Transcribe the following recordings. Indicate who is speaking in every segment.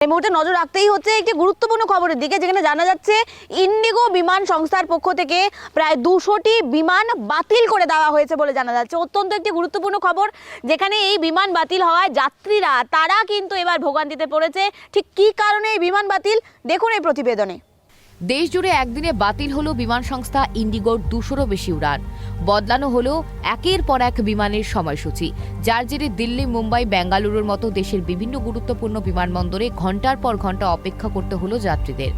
Speaker 1: এই মুহূর্তে নজর রাখতেই হচ্ছে একটি গুরুত্বপূর্ণ খবরের দিকে, যেখানে জানা যাচ্ছে ইন্ডিগো বিমান সংস্থার পক্ষ থেকে প্রায় 200টি বিমান বাতিল করে দেওয়া হয়েছে বলে জানা যাচ্ছে। অত্যন্ত একটি গুরুত্বপূর্ণ খবর, যেখানে এই বিমান বাতিল হওয়ায় যাত্রীরা তারা কিন্তু এবার ভোগান্তিতে পড়েছে। ঠিক কী কারণে এই বিমান বাতিল, দেখুন এই প্রতিবেদনে।
Speaker 2: দেশ জুড়ে একদিনে বাতিল হলো বিমান সংস্থা ইন্ডিগোর 200রও বেশি উড়ান। বদলানো হলো একের পর এক বিমানের সময়সূচি, যার জেরে দিল্লি, মুম্বাই, বেঙ্গালুরুর মতো দেশের বিভিন্ন গুরুত্বপূর্ণ বিমানবন্দরে ঘন্টার পর ঘন্টা অপেক্ষা করতে হলো যাত্রীদের।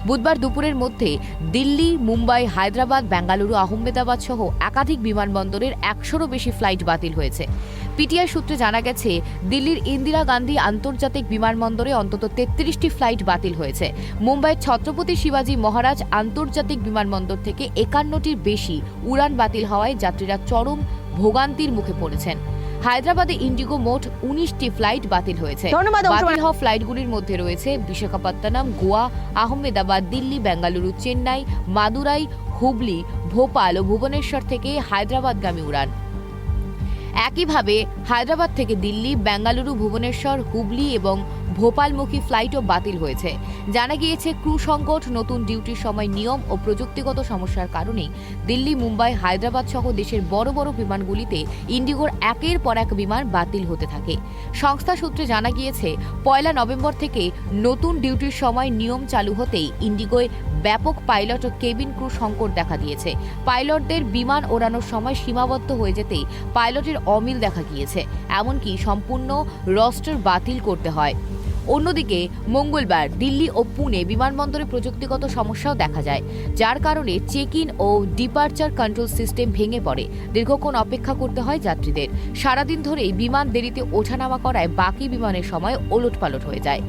Speaker 2: বুধবার দুপুরের মধ্যে দিল্লি, মুম্বাই, হায়দ্রাবাদ, বেঙ্গালুরু, আহমেদাবাদ সহ একাধিক বিমানবন্দরের 100রও বেশি ফ্লাইট বাতিল হয়েছে। পিটিআই সূত্রে জানা গেছে, দিল্লির ইন্দিরা গান্ধী আন্তর্জাতিক বিমানবন্দরে অন্তত 33টি ফ্লাইট বাতিল হয়েছে। মুম্বাইয়ের ছত্রপতি শিবাজি মহারাজ আন্তর্জাতিক বিমানবন্দর থেকে 51টির বেশি উড়ান বাতিল হওয়ায় যাত্রীরা চরম ভোগান্তির মুখে পড়েছেন। হায়দ্রাবাদে ইন্ডিগো মোট 19টি ফ্লাইট বাতিল হয়েছে। বাতিল হওয়া ফ্লাইটগুলির মধ্যে রয়েছে বিশাখাপত্তনম, গোয়া, আহমেদাবাদ, দিল্লি, বেঙ্গালুরু, চেন্নাই, মাদুরাই, হুবলি, ভোপাল ও ভুবনেশ্বর থেকে হায়দ্রাবাদগামী উড়ান। একইভাবে হায়দ্রাবাদ থেকে দিল্লি, বেঙ্গালুরু, ভুবনেশ্বর, হুবলি এবং ভোপালমুখী ফ্লাইটও বাতিল হয়েছে। জানা গিয়েছে, ক্রু সংকট, নতুন ডিউটির সময় নিয়ম ও প্রযুক্তিগত সমস্যার কারণেই দিল্লি, মুম্বাই, হায়দ্রাবাদ সহ দেশের বড় বড় বিমানগুলিতে ইন্ডিগোর একের পর এক বিমান বাতিল হতে থাকে। সংস্থা সূত্রে জানা গিয়েছে, 1 নভেম্বর থেকে নতুন ডিউটির সময় নিয়ম চালু হতেই ইন্ডিগোয় ব্যাপক পাইলট ও কেবিন ক্রু সংকট দেখা দিয়েছে। পাইলটদের বিমান ওড়ানোর সময় সীমাবদ্ধ হয়ে যেতেই পাইলটের অমিল দেখা গিয়েছে, এমনকি সম্পূর্ণ রস্টার বাতিল করতে হয়। অন্যদিকে মঙ্গলবার দিল্লি ও পুনে বিমানবন্দরে প্রযুক্তিগত সমস্যাও দেখা যায়, যার কারণে চেক ইন ও ডিপার্চার কন্ট্রোল সিস্টেম ভেঙে পড়ে। দীর্ঘক্ষণ অপেক্ষা করতে হয় যাত্রীদের। সারাদিন ধরেই বিমান দেরিতে ওঠানামা করায় বাকি বিমানের সময় ওলটপালট হয়ে যায়।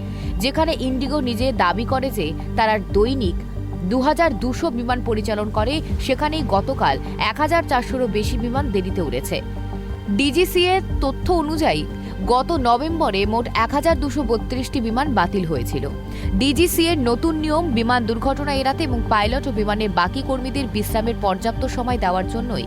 Speaker 2: যেখানে ইন্ডিগো নিজে দাবি করে যে তারা দৈনিক 2200 বিমান পরিচালন করে, সেখানেই গতকাল 1400রও বেশি বিমান দেরিতে উড়েছে। ডিজিসিএর তথ্য অনুযায়ী গত নভেম্বরে মোট 1232টি বিমান বাতিল হয়েছিল। ডিজিসিএর নতুন নিয়ম বিমান দুর্ঘটনা এড়াতে এবং পাইলট ও বিমানের বাকি কর্মীদের বিশ্রামের পর্যাপ্ত সময় দেওয়ার জন্যই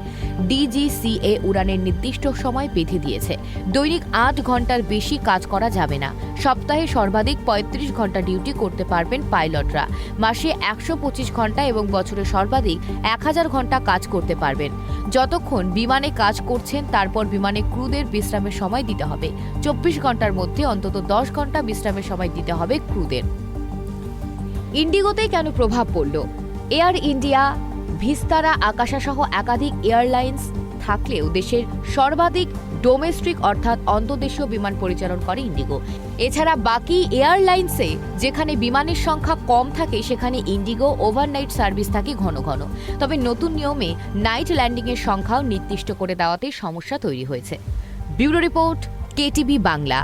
Speaker 2: ডিজিসিএ উড়ানের নির্দিষ্ট সময় বেঁধে দিয়েছে। দৈনিক 8 ঘন্টার বেশি কাজ করা যাবে না। সপ্তাহে সর্বাধিক 35 ঘন্টা ডিউটি করতে পারবেন পাইলটরা। মাসে 125 ঘন্টা এবং বছরে সর্বাধিক 1000 ঘন্টা কাজ করতে পারবেন। যতক্ষণ বিমানে কাজ করছেন তারপর বিমানে ক্রুদের বিশ্রামের সময় দিতে হবে। 24 ঘন্টার মধ্যে অন্তত 10 ঘন্টা বিশ্রামের সময় দিতে হবে ক্রুদের। ইন্ডিগোতে কেন প্রভাব পড়ল? এয়ার ইন্ডিয়া, ভিস্তারা, আকাশা সহ একাধিক এয়ারলাইন্স থাকলেও দেশের সর্বাধিক ডোমেস্টিক অর্থাৎ অন্তর্দেশীয় বিমান পরিচালন করে ইন্ডিগো। এছাড়া বাকি এয়ারলাইন্সে যেখানে বিমানের সংখ্যা কম থাকে, সেখানে ইন্ডিগো ওভারনাইট সার্ভিস থাকে ঘন ঘন। তবে নতুন নিয়মে নাইট ল্যান্ডিংয়ের সংখ্যাও নির্দিষ্ট করে দেওয়াতে সমস্যা তৈরি হয়েছে। Bureau report, KTV Bangla.